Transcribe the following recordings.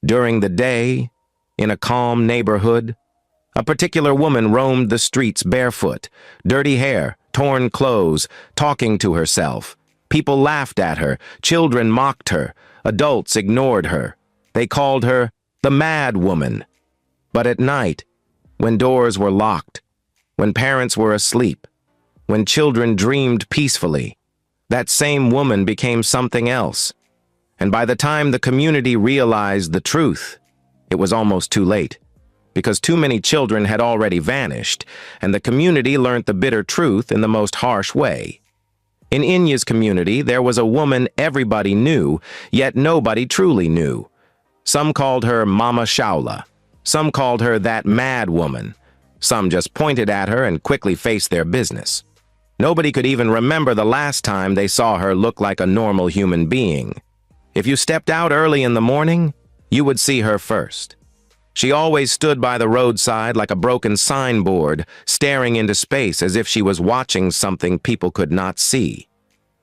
During the day, in a calm neighborhood, a particular woman roamed the streets barefoot, dirty hair, torn clothes, talking to herself. People laughed at her, children mocked her, adults ignored her. They called her the Mad Woman. But at night, when doors were locked, when parents were asleep, when children dreamed peacefully, that same woman became something else. And by the time the community realized the truth, it was almost too late, because too many children had already vanished, and the community learned the bitter truth in the most harsh way. In Inya's community, there was a woman everybody knew, yet nobody truly knew. Some called her Mama Shaula. Some called her that mad woman. Some just pointed at her and quickly faced their business. Nobody could even remember the last time they saw her look like a normal human being. If you stepped out early in the morning, you would see her first. She always stood by the roadside like a broken signboard, staring into space as if she was watching something people could not see.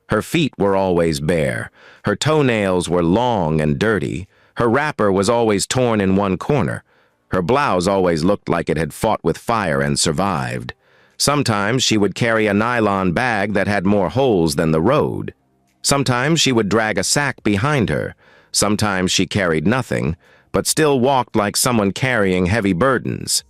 Her feet were always bare. Her toenails were long and dirty. Her wrapper was always torn in one corner. Her blouse always looked like it had fought with fire and survived. Sometimes she would carry a nylon bag that had more holes than the road. Sometimes she would drag a sack behind her. Sometimes she carried nothing, but still walked like someone carrying heavy burdens.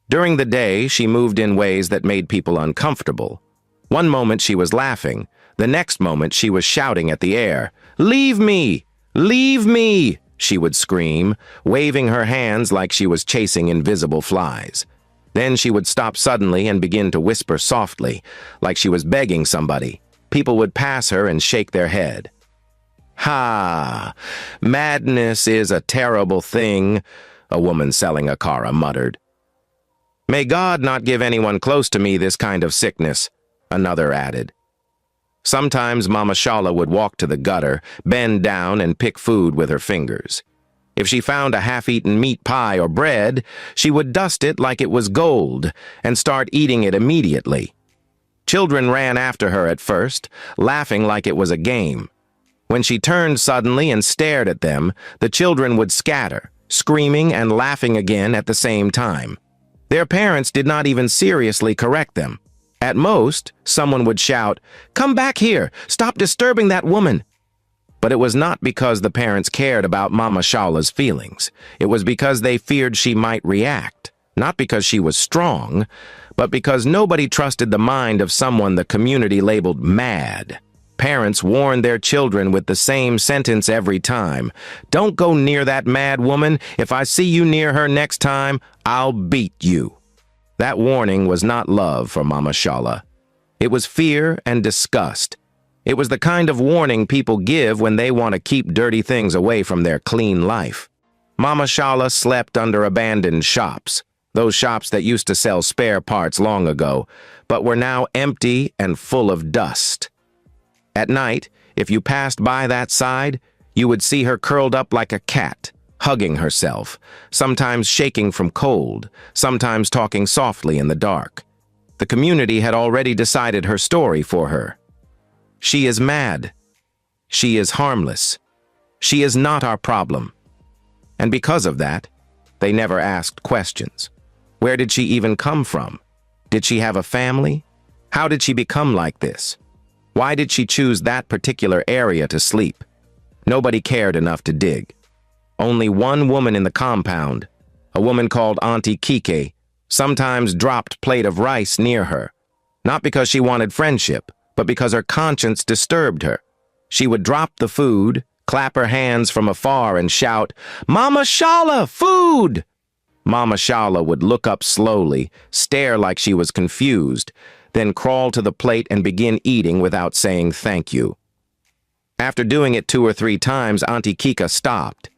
During the day, she moved in ways that made people uncomfortable. One moment she was laughing. The next moment she was shouting at the air. "Leave me! Leave me!" she would scream, waving her hands like she was chasing invisible flies. Then she would stop suddenly and begin to whisper softly, like she was begging somebody. People would pass her and shake their head. "Ha! Madness is a terrible thing," a woman selling a kara muttered. "May God not give anyone close to me this kind of sickness," another added. Sometimes Mama Shala would walk to the gutter, bend down and pick food with her fingers. If she found a half-eaten meat pie or bread, she would dust it like it was gold and start eating it immediately. Children ran after her at first, laughing like it was a game. When she turned suddenly and stared at them, the children would scatter, screaming and laughing again at the same time. Their parents did not even seriously correct them. At most, someone would shout, "Come back here! Stop disturbing that woman!" But it was not because the parents cared about Mama Shala's feelings. It was because they feared she might react. Not because she was strong, but because nobody trusted the mind of someone the community labeled mad. Parents warned their children with the same sentence every time. "Don't go near that mad woman. If I see you near her next time, I'll beat you." That warning was not love for Mama Shala. It was fear and disgust. It was the kind of warning people give when they want to keep dirty things away from their clean life. Mama Shala slept under abandoned shops, those shops that used to sell spare parts long ago, but were now empty and full of dust. At night, if you passed by that side, you would see her curled up like a cat, hugging herself, sometimes shaking from cold, sometimes talking softly in the dark. The community had already decided her story for her. She is mad. She is harmless. She is not our problem. And because of that, they never asked questions. Where did she even come from? Did she have a family? How did she become like this? Why did she choose that particular area to sleep? Nobody cared enough to dig. Only one woman in the compound, a woman called Auntie Kike, sometimes dropped plate of rice near her. Not because she wanted friendship, but because her conscience disturbed her. She would drop the food, clap her hands from afar and shout, "Mama Shala, food!" Mama Shala would look up slowly, stare like she was confused, then crawl to the plate and begin eating without saying thank you. After doing it 2 or 3 times, Auntie Kika stopped.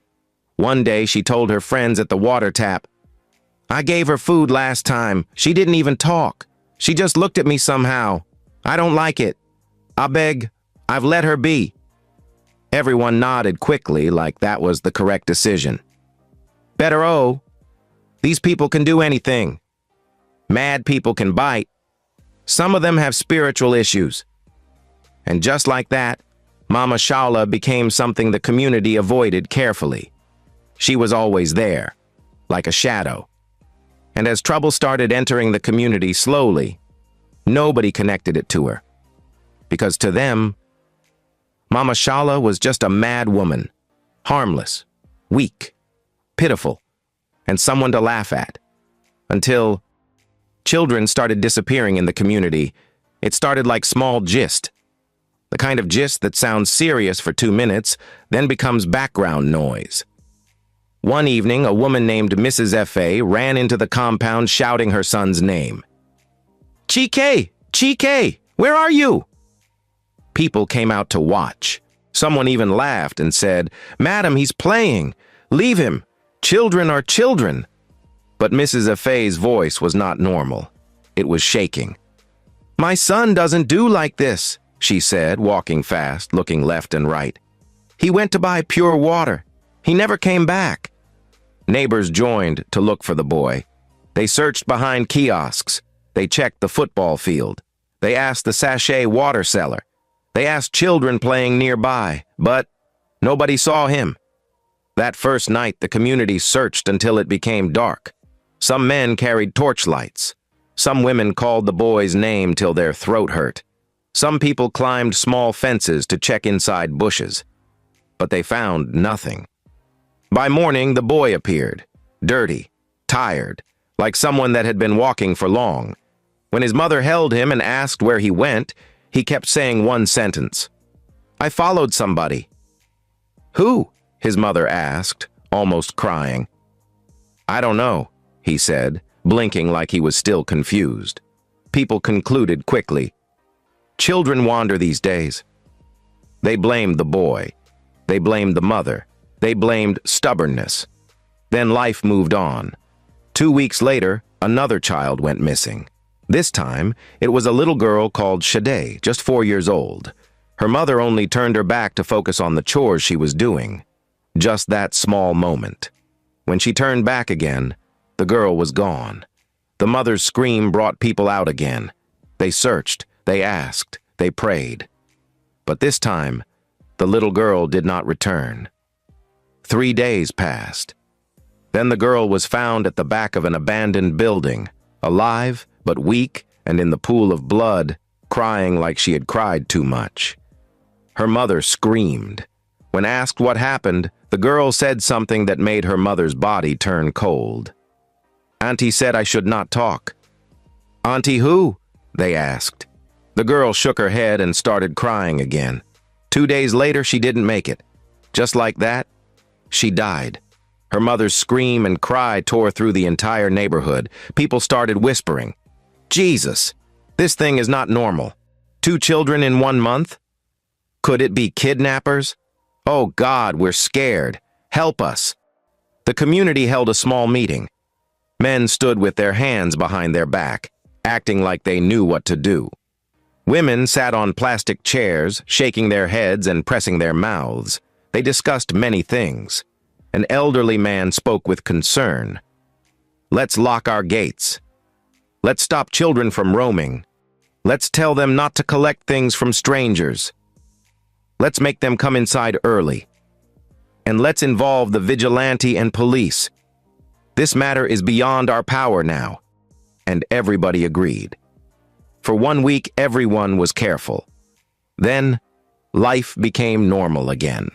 One day she told her friends at the water tap, "I gave her food last time. She didn't even talk. She just looked at me somehow. I don't like it. I beg, I've let her be." Everyone nodded quickly like that was the correct decision. Better oh, these people can do anything. Mad people can bite. Some of them have spiritual issues. And just like that, Mama Shala became something the community avoided carefully. She was always there, like a shadow. And as trouble started entering the community slowly, nobody connected it to her. Because to them, Mama Shala was just a mad woman, harmless, weak, pitiful, and someone to laugh at. Until children started disappearing in the community. It started like small gist. The kind of gist that sounds serious for 2 minutes, then becomes background noise. One evening, a woman named Mrs. F.A. ran into the compound shouting her son's name. "Chike! Chike! Where are you?" People came out to watch. Someone even laughed and said, "Madam, he's playing. Leave him. Children are children." But Mrs. F.A.'s voice was not normal. It was shaking. "My son doesn't do like this," she said, walking fast, looking left and right. "He went to buy pure water. He never came back." Neighbors joined to look for the boy. They searched behind kiosks. They checked the football field. They asked the sachet water seller. They asked children playing nearby, but nobody saw him. That first night, the community searched until it became dark. Some men carried torchlights. Some women called the boy's name till their throat hurt. Some people climbed small fences to check inside bushes. But they found nothing. By morning, the boy appeared, dirty, tired, like someone that had been walking for long. When his mother held him and asked where he went, he kept saying one sentence. "I followed somebody." "Who?" his mother asked, almost crying. "I don't know," he said, blinking like he was still confused. People concluded quickly. Children wander these days. They blamed the boy. They blamed the mother. They blamed stubbornness. Then life moved on. 2 weeks later, another child went missing. This time, it was a little girl called Shade, just 4 years old. Her mother only turned her back to focus on the chores she was doing. Just that small moment. When she turned back again, the girl was gone. The mother's scream brought people out again. They searched, they asked, they prayed. But this time, the little girl did not return. 3 days passed. Then the girl was found at the back of an abandoned building, alive but weak and in the pool of blood, crying like she had cried too much. Her mother screamed. When asked what happened, the girl said something that made her mother's body turn cold. "Auntie said I should not talk." "Auntie who?" they asked. The girl shook her head and started crying again. 2 days later, she didn't make it. Just like that, she died. Her mother's scream and cry tore through the entire neighborhood. People started whispering, "Jesus, this thing is not normal. 2 children in 1 month? Could it be kidnappers? Oh God, we're scared. Help us." The community held a small meeting. Men stood with their hands behind their back, acting like they knew what to do. Women sat on plastic chairs, shaking their heads and pressing their mouths. They discussed many things. An elderly man spoke with concern. "Let's lock our gates. Let's stop children from roaming. Let's tell them not to collect things from strangers. Let's make them come inside early. And let's involve the vigilante and police. This matter is beyond our power now." And everybody agreed. For 1 week, everyone was careful. Then, life became normal again.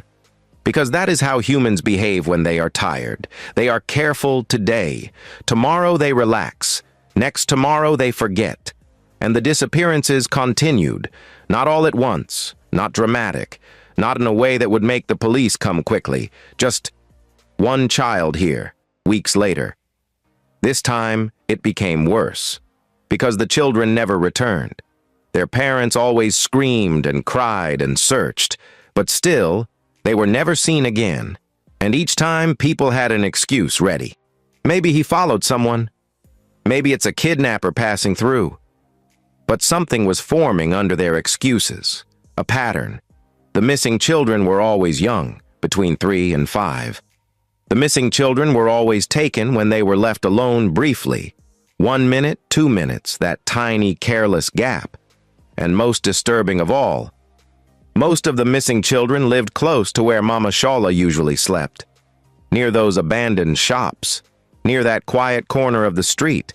Because that is how humans behave when they are tired. They are careful today. Tomorrow they relax. Next tomorrow they forget. And the disappearances continued. Not all at once. Not dramatic. Not in a way that would make the police come quickly. Just one child here, weeks later. This time, it became worse. Because the children never returned. Their parents always screamed and cried and searched. But still, they were never seen again. And each time, people had an excuse ready. Maybe he followed someone. Maybe it's a kidnapper passing through. But something was forming under their excuses. A pattern. The missing children were always young, between 3 and 5. The missing children were always taken when they were left alone briefly. 1 minute, 2 minutes, that tiny, careless gap. And most disturbing of all, most of the missing children lived close to where Mama Shala usually slept. near those abandoned shops, near that quiet corner of the street.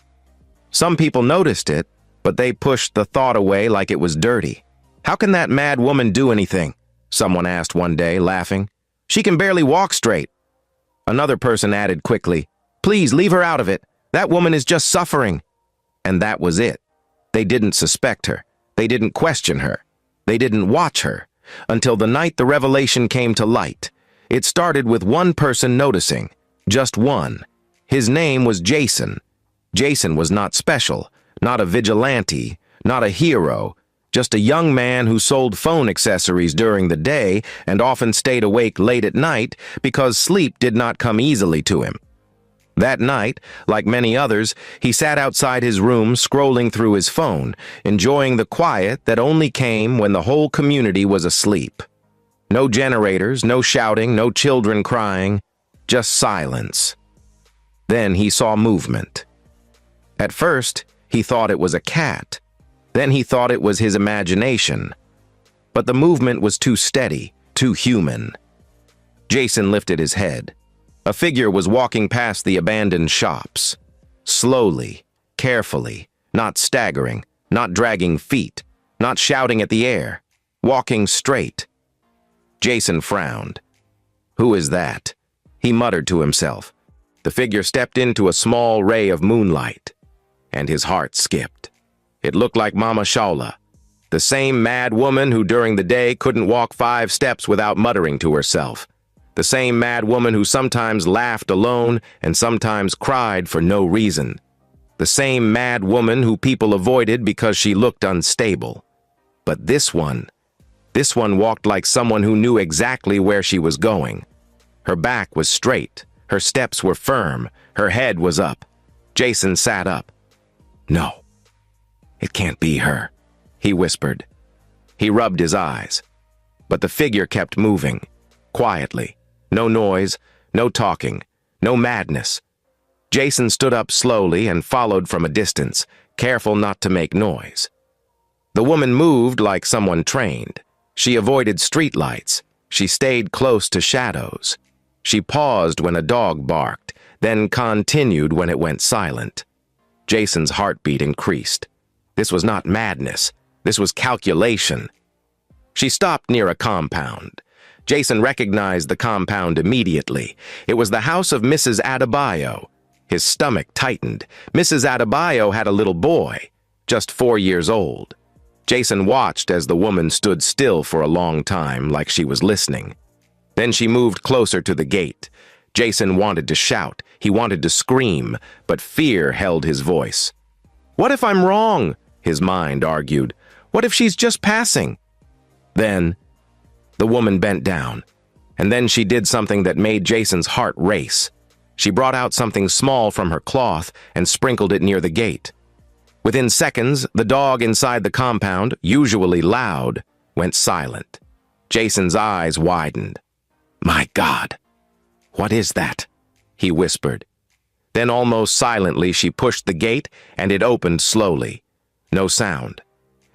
Some people noticed it, but they pushed the thought away like it was dirty. "How can that mad woman do anything?" someone asked one day, laughing. "She can barely walk straight." Another person added quickly, "Please leave her out of it. That woman is just suffering." And that was it. They didn't suspect her. They didn't question her. They didn't watch her until the night the revelation came to light. It started with one person noticing, just one. His name was Jason. Jason was not special, not a vigilante, not a hero, just a young man who sold phone accessories during the day and often stayed awake late at night because sleep did not come easily to him. That night, like many others, he sat outside his room scrolling through his phone, enjoying the quiet that only came when the whole community was asleep. No generators, no shouting, no children crying, just silence. Then he saw movement. At first, he thought it was a cat. Then he thought it was his imagination. But the movement was too steady, too human. Jason lifted his head. A figure was walking past the abandoned shops. Slowly, carefully, not staggering, not dragging feet, not shouting at the air, walking straight. Jason frowned. "Who is that?" he muttered to himself. The figure stepped into a small ray of moonlight, and his heart skipped. It looked like Mama Shaula, the same mad woman who during the day couldn't walk 5 steps without muttering to herself. The same mad woman who sometimes laughed alone and sometimes cried for no reason. The same mad woman who people avoided because she looked unstable. But this one walked like someone who knew exactly where she was going. Her back was straight, her steps were firm, her head was up. Jason sat up. "No, it can't be her," he whispered. He rubbed his eyes. But the figure kept moving, quietly. No noise, no talking, no madness. Jason stood up slowly and followed from a distance, careful not to make noise. The woman moved like someone trained. She avoided streetlights. She stayed close to shadows. She paused when a dog barked, then continued when it went silent. Jason's heartbeat increased. This was not madness. This was calculation. She stopped near a compound. Jason recognized the compound immediately. It was the house of Mrs. Adebayo. His stomach tightened. Mrs. Adebayo had a little boy, just 4 years old. Jason watched as the woman stood still for a long time, like she was listening. Then she moved closer to the gate. Jason wanted to shout. He wanted to scream, but fear held his voice. "What if I'm wrong?" his mind argued. "What if she's just passing?" Then the woman bent down, and then she did something that made Jason's heart race. She brought out something small from her cloth and sprinkled it near the gate. Within seconds, the dog inside the compound, usually loud, went silent. Jason's eyes widened. "My God, what is that?" he whispered. Then almost silently she pushed the gate and it opened slowly. No sound.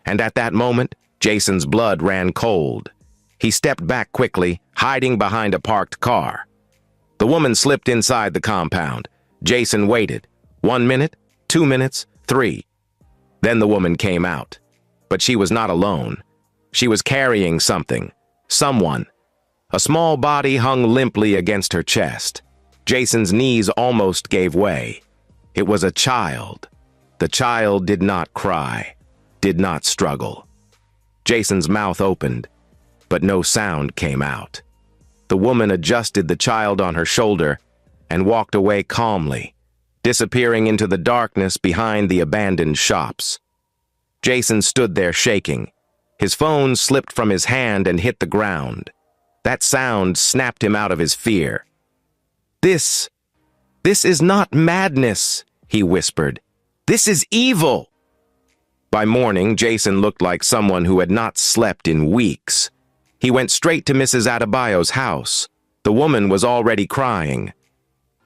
And at that moment, Jason's blood ran cold. He stepped back quickly, hiding behind a parked car. The woman slipped inside the compound. Jason waited. 1 minute, 2 minutes, 3. Then the woman came out. But she was not alone. She was carrying something. Someone. A small body hung limply against her chest. Jason's knees almost gave way. It was a child. The child did not cry, did not struggle. Jason's mouth opened, but no sound came out. The woman adjusted the child on her shoulder and walked away calmly, disappearing into the darkness behind the abandoned shops. Jason stood there shaking. His phone slipped from his hand and hit the ground. That sound snapped him out of his fear. This is not madness," he whispered. "This is evil." By morning, Jason looked like someone who had not slept in weeks. He went straight to Mrs. Adebayo's house. The woman was already crying.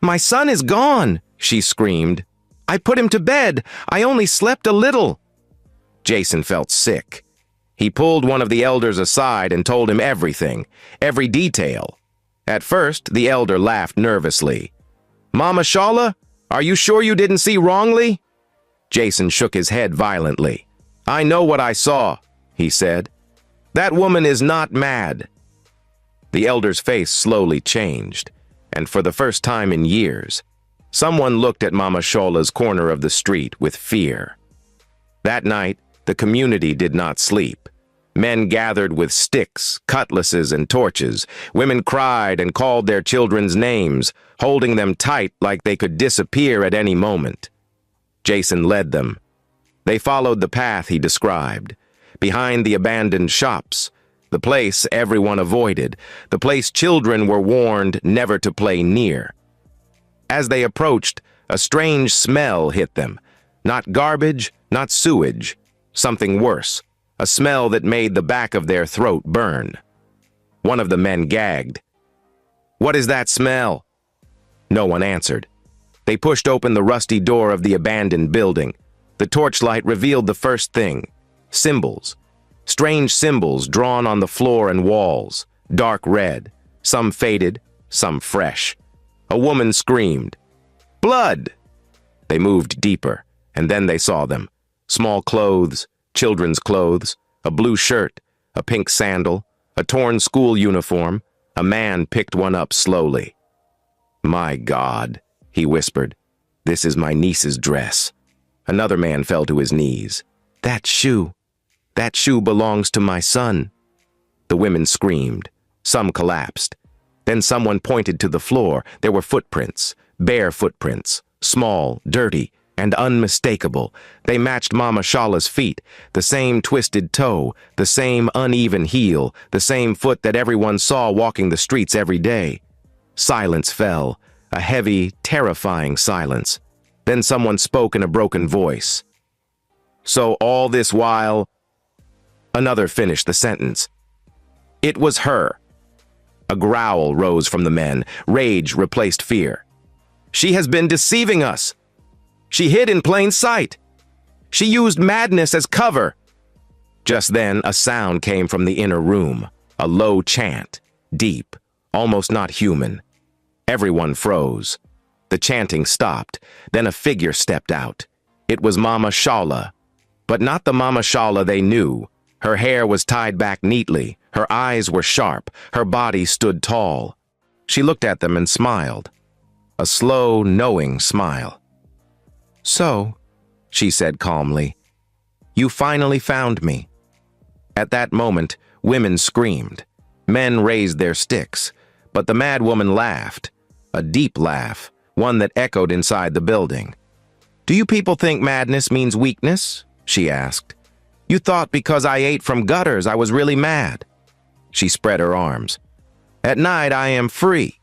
"My son is gone," she screamed. "I put him to bed. I only slept a little." Jason felt sick. He pulled one of the elders aside and told him everything, every detail. At first, the elder laughed nervously. "Mama Shala, are you sure you didn't see wrongly?" Jason shook his head violently. "I know what I saw," he said. "That woman is not mad." The elder's face slowly changed, and for the first time in years, someone looked at Mama Shola's corner of the street with fear. That night, the community did not sleep. Men gathered with sticks, cutlasses, and torches. Women cried and called their children's names, holding them tight like they could disappear at any moment. Jason led them. They followed the path he described, behind the abandoned shops, the place everyone avoided, the place children were warned never to play near. As they approached, a strange smell hit them. Not garbage, not sewage, something worse. A smell that made the back of their throat burn. One of the men gagged. "What is that smell?" No one answered. They pushed open the rusty door of the abandoned building. The torchlight revealed the first thing: symbols. Strange symbols drawn on the floor and walls, dark red, some faded, some fresh. A woman screamed, "Blood!" They moved deeper, and then they saw them. Small clothes, children's clothes, a blue shirt, a pink sandal, a torn school uniform. A man picked one up slowly. "My God," he whispered, "this is my niece's dress." Another man fell to his knees. That shoe belongs to my son." The women screamed. Some collapsed. Then someone pointed to the floor. There were footprints, bare footprints, small, dirty, and unmistakable. They matched Mama Shala's feet, the same twisted toe, the same uneven heel, the same foot that everyone saw walking the streets every day. Silence fell, a heavy, terrifying silence. Then someone spoke in a broken voice. "So all this while—" Another finished the sentence. "It was her." A growl rose from the men. Rage replaced fear. "She has been deceiving us. She hid in plain sight. She used madness as cover." Just then, a sound came from the inner room, a low chant, deep, almost not human. Everyone froze. The chanting stopped. Then a figure stepped out. It was Mama Shala, but not the Mama Shala they knew. Her hair was tied back neatly. Her eyes were sharp. Her body stood tall. She looked at them and smiled. A slow, knowing smile. "So," she said calmly, "you finally found me." At that moment, women screamed. Men raised their sticks, but the mad woman laughed. A deep laugh, one that echoed inside the building. "Do you people think madness means weakness?" she asked. "You thought because I ate from gutters I was really mad." She spread her arms. "At night I am free."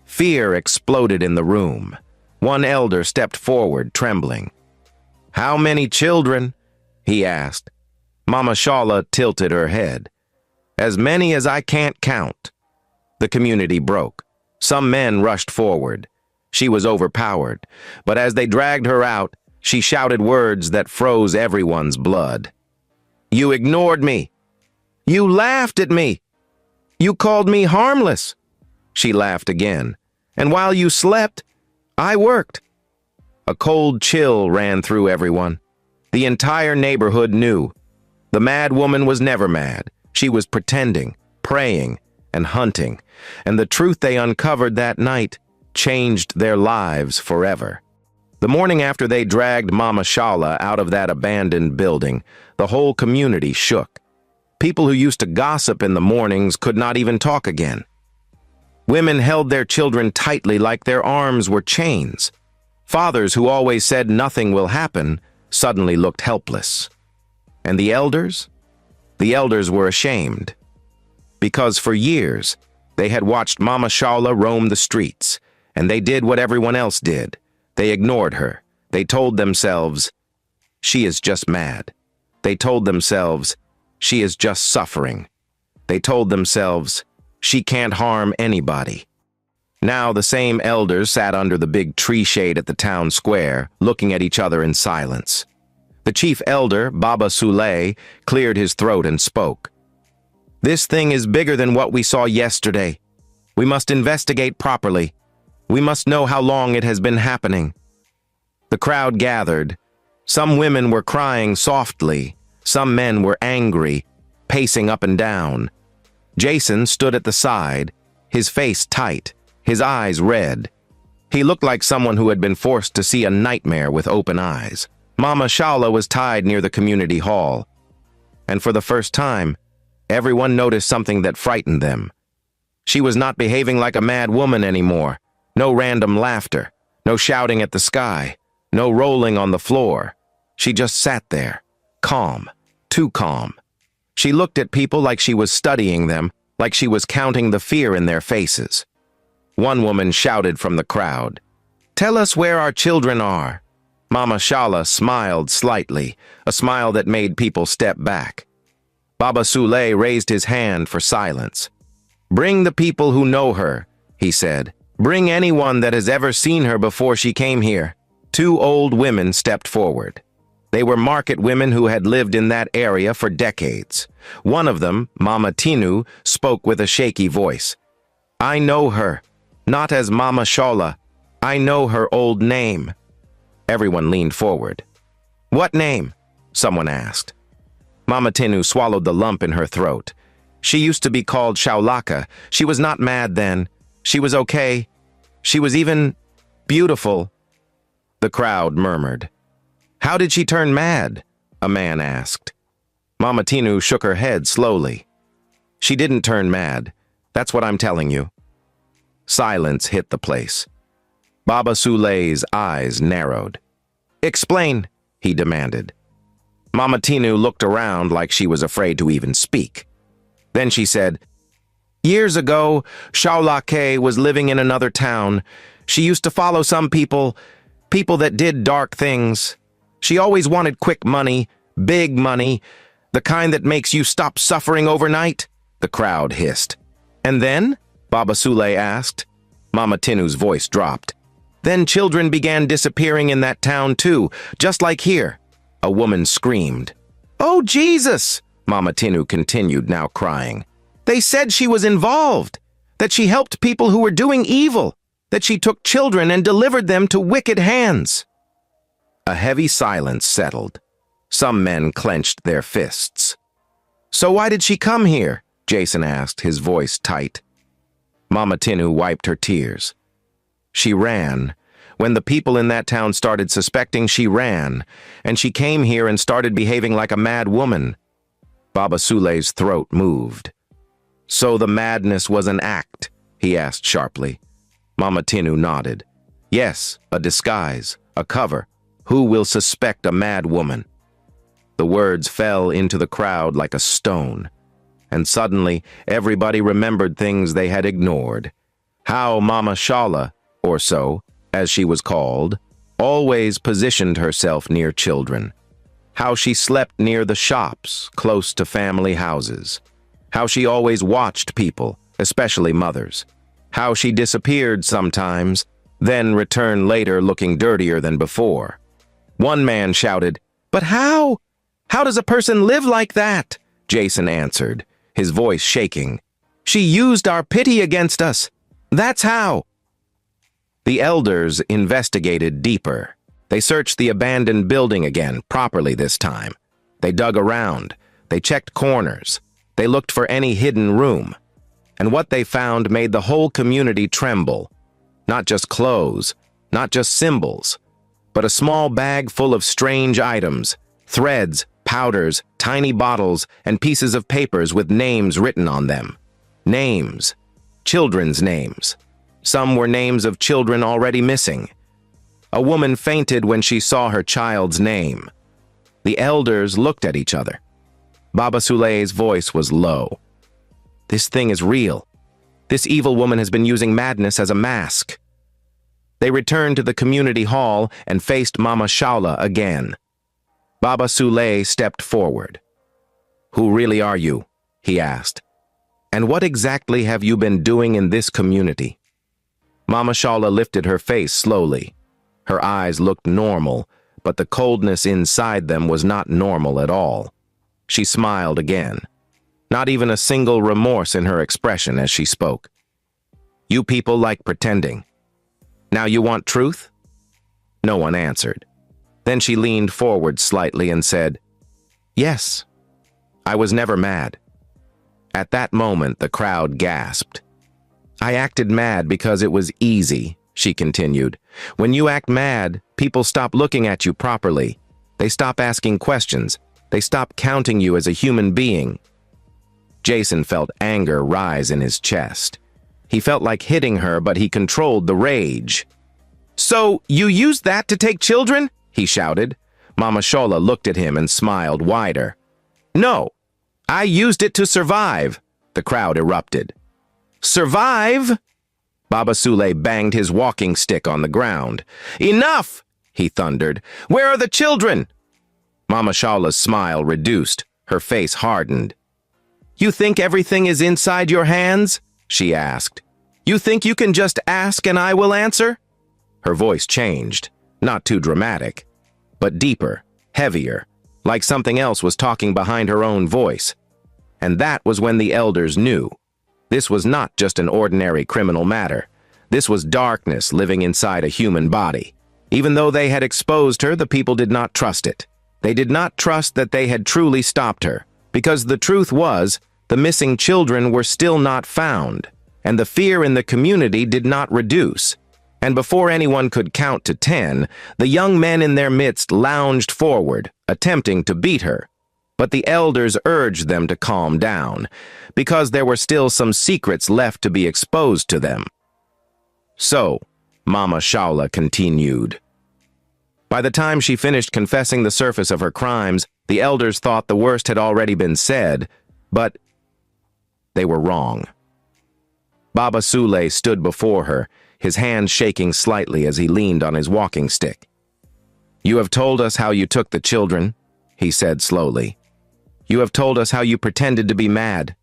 Fear exploded in the room. One elder stepped forward, trembling. "How many children?" he asked. Mama Shala tilted her head. "As many as I can't count." The community broke. Some men rushed forward. She was overpowered, but as they dragged her out, she shouted words that froze everyone's blood. "You ignored me. You laughed at me. You called me harmless." She laughed again. "And while you slept, I worked." A cold chill ran through everyone. The entire neighborhood knew. The mad woman was never mad. She was pretending, praying, and hunting. And the truth they uncovered that night changed their lives forever. The morning after they dragged Mama Shala out of that abandoned building, the whole community shook. People who used to gossip in the mornings could not even talk again. Women held their children tightly like their arms were chains. Fathers who always said nothing will happen suddenly looked helpless. And the elders? The elders were ashamed. Because for years, they had watched Mama Shala roam the streets, and they did what everyone else did. They ignored her. They told themselves, "She is just mad." They told themselves, "She is just suffering." They told themselves, "She can't harm anybody." Now the same elders sat under the big tree shade at the town square, looking at each other in silence. The chief elder, Baba Sule, cleared his throat and spoke. "This thing is bigger than what we saw yesterday. We must investigate properly. We must know how long it has been happening." The crowd gathered. Some women were crying softly. Some men were angry, pacing up and down. Jason stood at the side, his face tight, his eyes red. He looked like someone who had been forced to see a nightmare with open eyes. Mama Shala was tied near the community hall. And for the first time, everyone noticed something that frightened them. She was not behaving like a mad woman anymore. No random laughter, no shouting at the sky, no rolling on the floor. She just sat there, calm, too calm. She looked at people like she was studying them, like she was counting the fear in their faces. One woman shouted from the crowd, "Tell us where our children are." Mama Shala smiled slightly, a smile that made people step back. Baba Sule raised his hand for silence. "Bring the people who know her," he said. "Bring anyone that has ever seen her before she came here." Two old women stepped forward. They were market women who had lived in that area for decades. One of them, Mama Tinu, spoke with a shaky voice. "I know her. Not as Mama Shala. I know her old name." Everyone leaned forward. "What name?" someone asked. Mama Tinu swallowed the lump in her throat. She used to be called Shaulaka. She was not mad then. She was okay. She was even beautiful. The crowd murmured. "How did she turn mad?" a man asked. Mama Tinu shook her head slowly. "She didn't turn mad. That's what I'm telling you." Silence hit the place. Baba Sule's eyes narrowed. "Explain," he demanded. Mama Tinu looked around like she was afraid to even speak. Then she said, "Years ago, Shaulake was living in another town. She used to follow some people that did dark things. She always wanted quick money, big money, the kind that makes you stop suffering overnight," the crowd hissed. "And then?" Baba Sule asked. Mama Tinu's voice dropped. "Then children began disappearing in that town too, just like here." A woman screamed. "Oh, Jesus!" Mama Tinu continued, now crying. "They said she was involved, that she helped people who were doing evil, that she took children and delivered them to wicked hands." A heavy silence settled. Some men clenched their fists. "So why did she come here?" Jason asked, his voice tight. Mama Tinu wiped her tears. "She ran. When the people in that town started suspecting, she ran, and she came here and started behaving like a mad woman." Baba Sule's throat moved. "So the madness was an act?" he asked sharply. Mama Tinu nodded. "Yes, a disguise, a cover. Who will suspect a mad woman?" The words fell into the crowd like a stone, and suddenly everybody remembered things they had ignored. How Mama Shala, or so, as she was called, always positioned herself near children. How she slept near the shops, close to family houses. How she always watched people, especially mothers. How she disappeared sometimes, then returned later looking dirtier than before. One man shouted, "But how? How does a person live like that?" Jason answered, his voice shaking. "She used our pity against us. That's how." The elders investigated deeper. They searched the abandoned building again, properly this time. They dug around. They checked corners. They looked for any hidden room. And what they found made the whole community tremble. Not just clothes, not just symbols, but a small bag full of strange items, threads, powders, tiny bottles, and pieces of papers with names written on them. Names. Children's names. Some were names of children already missing. A woman fainted when she saw her child's name. The elders looked at each other. Baba Sule's voice was low. "This thing is real. This evil woman has been using madness as a mask." They returned to the community hall and faced Mama Shala again. Baba Sule stepped forward. "Who really are you?" he asked. "And what exactly have you been doing in this community?" Mama Shala lifted her face slowly. Her eyes looked normal, but the coldness inside them was not normal at all. She smiled again. Not even a single remorse in her expression as she spoke. You people like pretending. Now you want truth?" No one answered. Then she leaned forward slightly and said, "Yes, I was never mad." At that moment, the crowd gasped. "I acted mad because it was easy," she continued. "When you act mad, people stop looking at you properly. They stop asking questions. They stop counting you as a human being." Jason felt anger rise in his chest. He felt like hitting her, but he controlled the rage. "So, you used that to take children?" he shouted. Mama Shola looked at him and smiled wider. "No, I used it to survive," the crowd erupted. "Survive?" Baba Sule banged his walking stick on the ground. "Enough!" he thundered. "Where are the children?" Mama Shala's smile reduced. Her face hardened. "You think everything is inside your hands?" she asked. "You think you can just ask and I will answer?" Her voice changed, not too dramatic, but deeper, heavier, like something else was talking behind her own voice. And that was when the elders knew. This was not just an ordinary criminal matter. This was darkness living inside a human body. Even though they had exposed her, the people did not trust it. They did not trust that they had truly stopped her, because the truth was, the missing children were still not found, and the fear in the community did not reduce. And before anyone could count to 10, the young men in their midst lounged forward, attempting to beat her. But the elders urged them to calm down, because there were still some secrets left to be exposed to them. "So," Mama Shaula continued. By the time she finished confessing the surface of her crimes, the elders thought the worst had already been said, but they were wrong. Baba Sule stood before her, his hand shaking slightly as he leaned on his walking stick. "You have told us how you took the children," he said slowly. "You have told us how you pretended to be mad.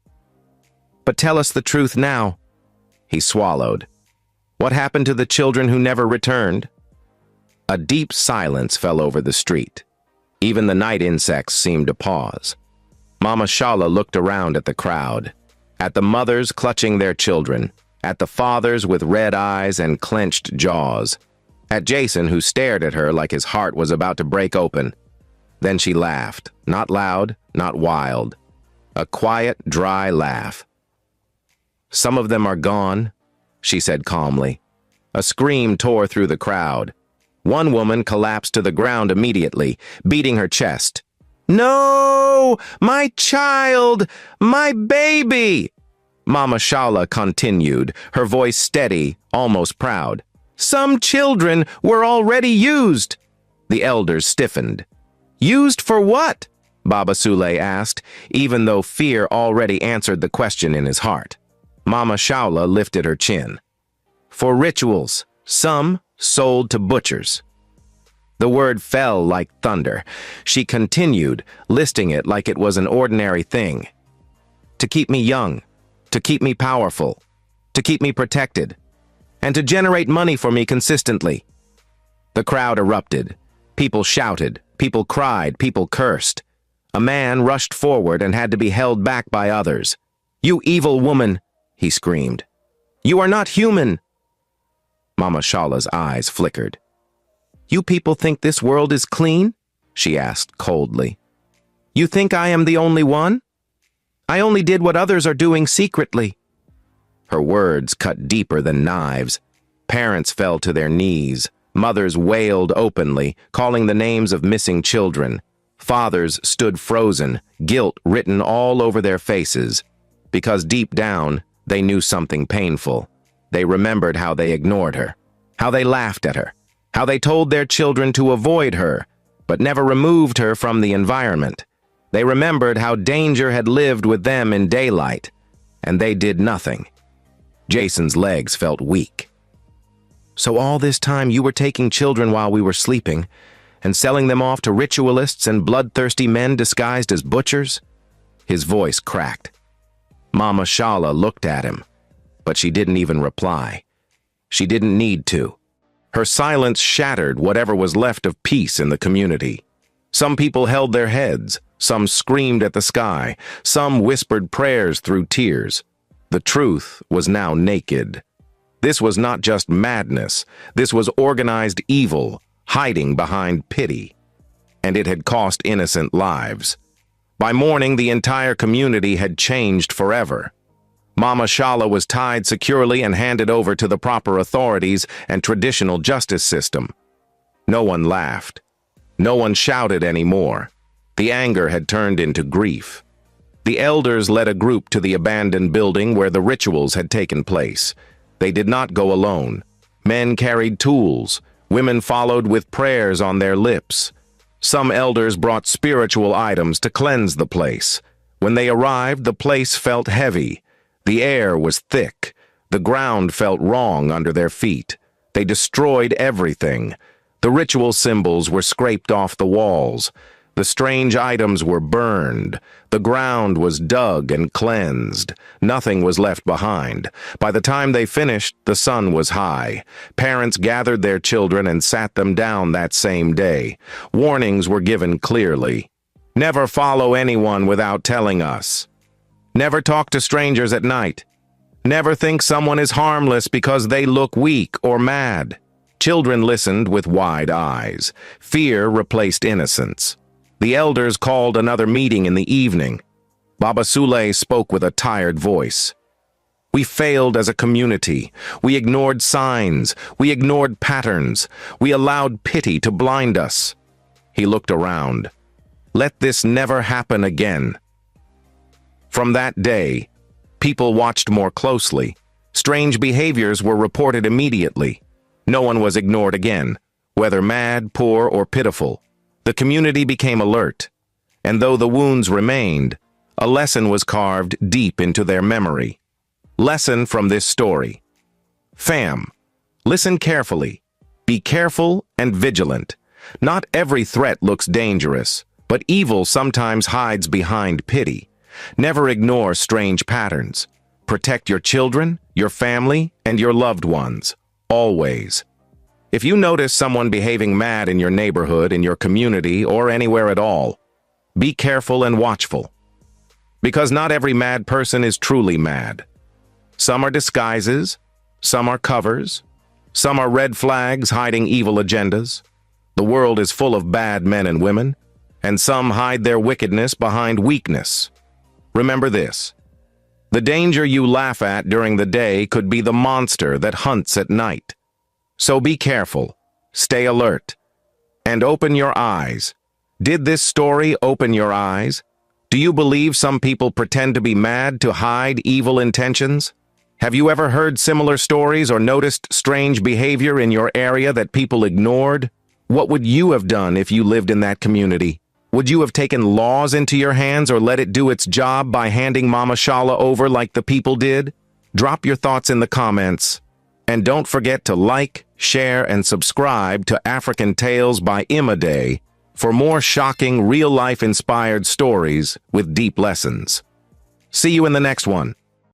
But tell us the truth now." He swallowed. "What happened to the children who never returned?" A deep silence fell over the street. Even the night insects seemed to pause. Mama Shala looked around at the crowd, at the mothers clutching their children, at the fathers with red eyes and clenched jaws, at Jason who stared at her like his heart was about to break open. Then she laughed, not loud, not wild. A quiet, dry laugh. "Some of them are gone," she said calmly. A scream tore through the crowd. One woman collapsed to the ground immediately, beating her chest. "No! My child! My baby!" Mama Shala continued, her voice steady, almost proud. "Some children were already used." The elders stiffened. "Used for what?" Baba Sule asked, even though fear already answered the question in his heart. Mama Shaula lifted her chin. "For rituals, some sold to butchers." The word fell like thunder. She continued, listing it like it was an ordinary thing. "To keep me young, to keep me powerful, to keep me protected, and to generate money for me consistently." The crowd erupted. People shouted, people cried, people cursed. A man rushed forward and had to be held back by others. "You evil woman!" he screamed. "You are not human!" Mama Shala's eyes flickered. "You people think this world is clean?" she asked coldly. "You think I am the only one? I only did what others are doing secretly." Her words cut deeper than knives. Parents fell to their knees. Mothers wailed openly, calling the names of missing children. Fathers stood frozen, guilt written all over their faces. Because deep down, they knew something painful. They remembered how they ignored her, how they laughed at her, how they told their children to avoid her, but never removed her from the environment. They remembered how danger had lived with them in daylight, and they did nothing. Jason's legs felt weak. "So all this time you were taking children while we were sleeping, and selling them off to ritualists and bloodthirsty men disguised as butchers?" His voice cracked. Mama Shala looked at him, but she didn't even reply. She didn't need to. Her silence shattered whatever was left of peace in the community. Some people held their heads, some screamed at the sky, some whispered prayers through tears. The truth was now naked. This was not just madness. This was organized evil, hiding behind pity. And it had cost innocent lives. By morning, the entire community had changed forever. Mama Shala was tied securely and handed over to the proper authorities and traditional justice system. No one laughed. No one shouted anymore. The anger had turned into grief. The elders led a group to the abandoned building where the rituals had taken place. They did not go alone. Men carried tools. Women followed with prayers on their lips. Some elders brought spiritual items to cleanse the place. When they arrived, the place felt heavy. The air was thick. The ground felt wrong under their feet. They destroyed everything. The ritual symbols were scraped off the walls. The strange items were burned. The ground was dug and cleansed. Nothing was left behind. By the time they finished, the sun was high. Parents gathered their children and sat them down that same day. Warnings were given clearly. Never follow anyone without telling us. Never talk to strangers at night. Never think someone is harmless because they look weak or mad. Children listened with wide eyes. Fear replaced innocence. The elders called another meeting in the evening. Baba Sule spoke with a tired voice. We failed as a community. We ignored signs. We ignored patterns. We allowed pity to blind us. He looked around. Let this never happen again. From that day, people watched more closely. Strange behaviors were reported immediately. No one was ignored again, whether mad, poor, or pitiful. The community became alert, and though the wounds remained, a lesson was carved deep into their memory. Lesson from this story. Fam, listen carefully. Be careful and vigilant. Not every threat looks dangerous, but evil sometimes hides behind pity. Never ignore strange patterns. Protect your children, your family, and your loved ones. Always. If you notice someone behaving mad in your neighborhood, in your community, or anywhere at all, be careful and watchful. Because not every mad person is truly mad. Some are disguises, some are covers, some are red flags hiding evil agendas. The world is full of bad men and women, and some hide their wickedness behind weakness. Remember this. The danger you laugh at during the day could be the monster that hunts at night. So be careful, stay alert, and open your eyes. Did this story open your eyes? Do you believe some people pretend to be mad to hide evil intentions? Have you ever heard similar stories or noticed strange behavior in your area that people ignored? What would you have done if you lived in that community? Would you have taken laws into your hands or let it do its job by handing Mama Shala over like the people did? Drop your thoughts in the comments. And don't forget to like, share, and subscribe to African Tales by Imade for more shocking, real-life inspired stories with deep lessons. See you in the next one.